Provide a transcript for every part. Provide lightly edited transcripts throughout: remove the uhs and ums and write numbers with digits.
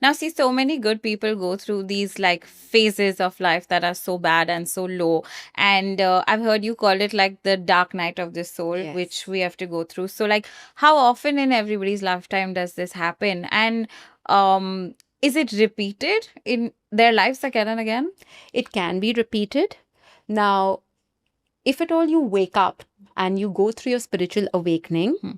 Now, see, so many good people go through these like phases of life that are so bad and so low. And I've heard you call it like the dark night of the soul, which Yes. we have to go through. So, like, how often in everybody's lifetime does this happen? And is it repeated in their lives again and again? It can be repeated. Now, if at all you wake up and you go through your spiritual awakening, Hmm.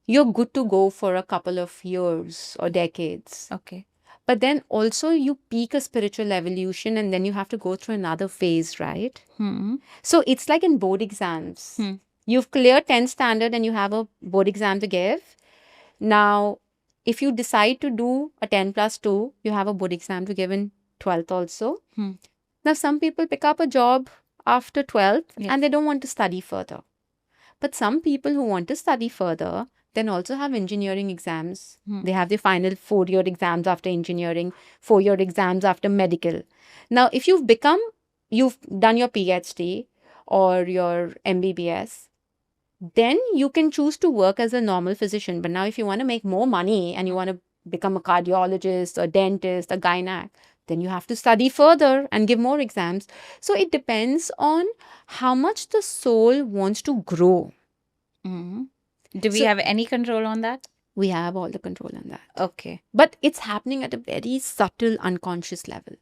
you're good to go for a couple of years or decades. Okay. But then also you peak a spiritual evolution and then you have to go through another phase, right? Hmm. So it's like in board exams. Hmm. You've cleared 10th standard and you have a board exam to give. Now, if you decide to do a 10 plus 2, you have a board exam to give in 12th also. Hmm. Now, some people pick up a job after 12th Yes. and they don't want to study further. But some people who want to study further then also have engineering exams. Hmm. They have the final 4-year exams after engineering, 4-year exams after medical. Now, if you've done your PhD or your MBBS, then you can choose to work as a normal physician. But now, if you want to make more money and you want to become a cardiologist, a dentist, a gynac, then you have to study further and give more exams. So it depends on how much the soul wants to grow. Hmm. Do we So have any control on that? we have all the control on that. Okay. But it's happening at a very subtle, unconscious level.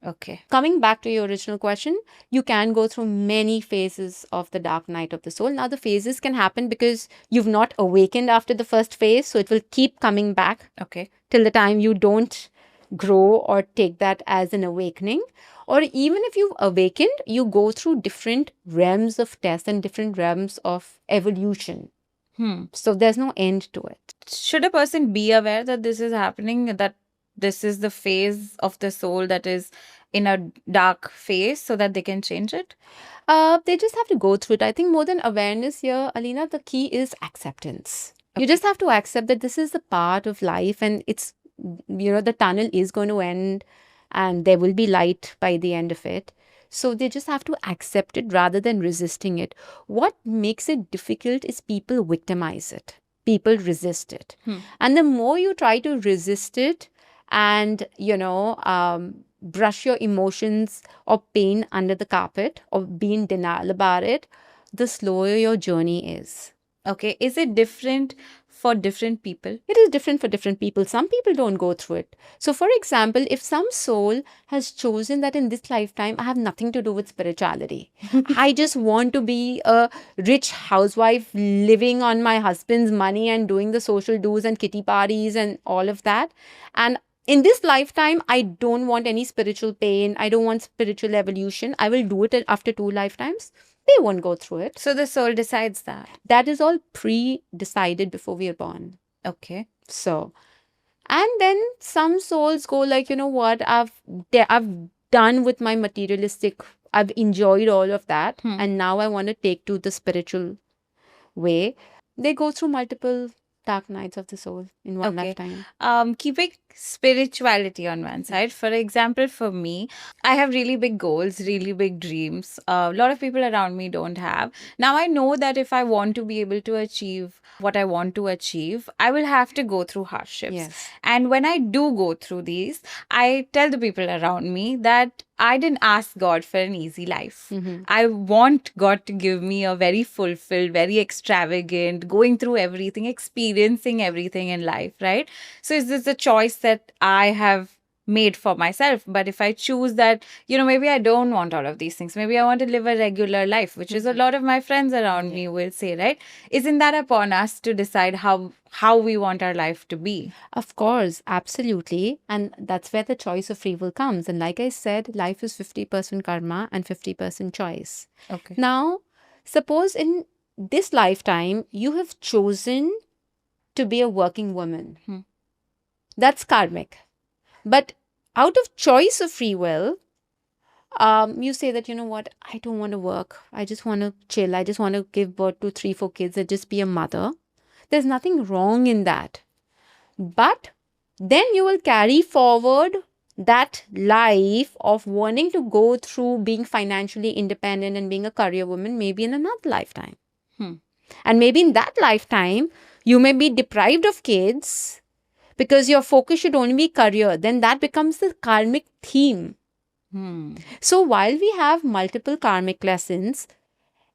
Okay. Coming back to your original question, you can go through many phases of the dark night of the soul. Now, the phases can happen because you've not awakened after the first phase, so it will keep coming back Okay. till the time you don't grow or take that as an awakening. Or even if you've awakened, you go through different realms of test and different realms of evolution. Hmm. So there's no end to it. Should a person be aware that this is happening, that this is the phase of the soul that is in a dark phase so that they can change it? They just have to go through it. I think more than awareness here, Alina, the key is acceptance. You Okay. just have to accept that this is the part of life and it's, the tunnel is going to end and there will be light by the end of it. So they just have to accept it rather than resisting it. What makes it difficult is people victimize it, people resist it. And the more you try to resist it and, brush your emotions or pain under the carpet or be in denial about it, the slower your journey is. Okay. Is it different for different people? It is different for different people. Some people don't go through it. So, for example, if some soul has chosen that in this lifetime, I have nothing to do with spirituality, I just want to be a rich housewife living on my husband's money and doing the social do's and kitty parties and all of that. And in this lifetime, I don't want any spiritual pain. I don't want spiritual evolution. I will do it after 2 lifetimes. They won't go through it. So the soul decides that. That is all pre-decided before we are born. Okay. So, and then some souls go like, you know what, I've done with my materialistic, I've enjoyed all of that, and now I want to take to the spiritual way. They go through multiple dark nights of the soul in one Okay. lifetime. Keeping spirituality on one side, for example, for me, I have really big goals, really big dreams. A lot of people around me don't have. Now, I know that if I want to be able to achieve what I want to achieve, I will have to go through hardships. Yes. And when I do go through these, I tell the people around me that I didn't ask God for an easy life. I want God to give me a very fulfilled, very extravagant, going through everything, experiencing everything in life, right? So is this a choice that I have made for myself? But if I choose that, maybe I don't want all of these things. Maybe I want to live a regular life, which is a lot of my friends around me will say, right? Isn't that upon us to decide how we want our life to be? Of course, absolutely. And that's where the choice of free will comes. And like I said, life is 50% karma and 50% choice. Okay. Now, suppose in this lifetime, you have chosen to be a working woman. That's karmic. But out of choice of free will, you say that, you know what, I don't want to work. I just want to chill. I just want to give birth to 3, 4 kids and just be a mother. There's nothing wrong in that. But then you will carry forward that life of wanting to go through being financially independent and being a career woman maybe in another lifetime. And maybe in that lifetime, you may be deprived of kids because your focus should only be career, then that becomes the karmic theme. So while we have multiple karmic lessons,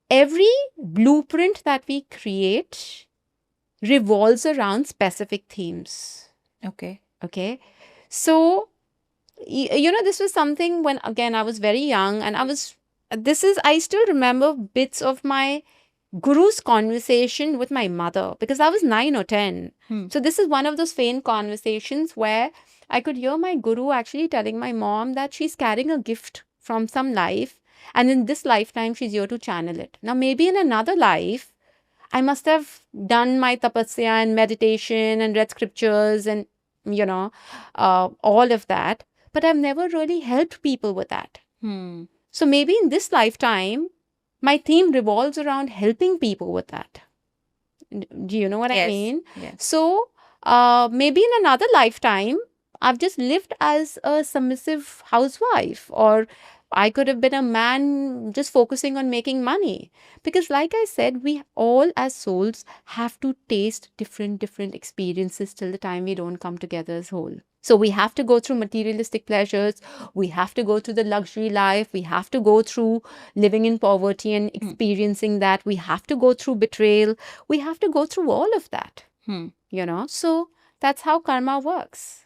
every blueprint that we create revolves around specific themes. Okay. So, this was something when, again, I was very young, and I still remember bits of my guru's conversation with my mother, because I was 9 or 10. So this is one of those faint conversations where I could hear my guru actually telling my mom that she's carrying a gift from some life, and in this lifetime she's here to channel it. Now maybe in another life I must have done my tapasya and meditation and read scriptures and all of that, but I've never really helped people with that. So maybe in this lifetime my theme revolves around helping people with that. Do you know what I mean? Yes. So maybe in another lifetime, I've just lived as a submissive housewife, or I could have been a man just focusing on making money. Because like I said, we all as souls have to taste different experiences till the time we don't come together as whole. So we have to go through materialistic pleasures. We have to go through the luxury life. We have to go through living in poverty and experiencing that. We have to go through betrayal. We have to go through all of that. So that's how karma works.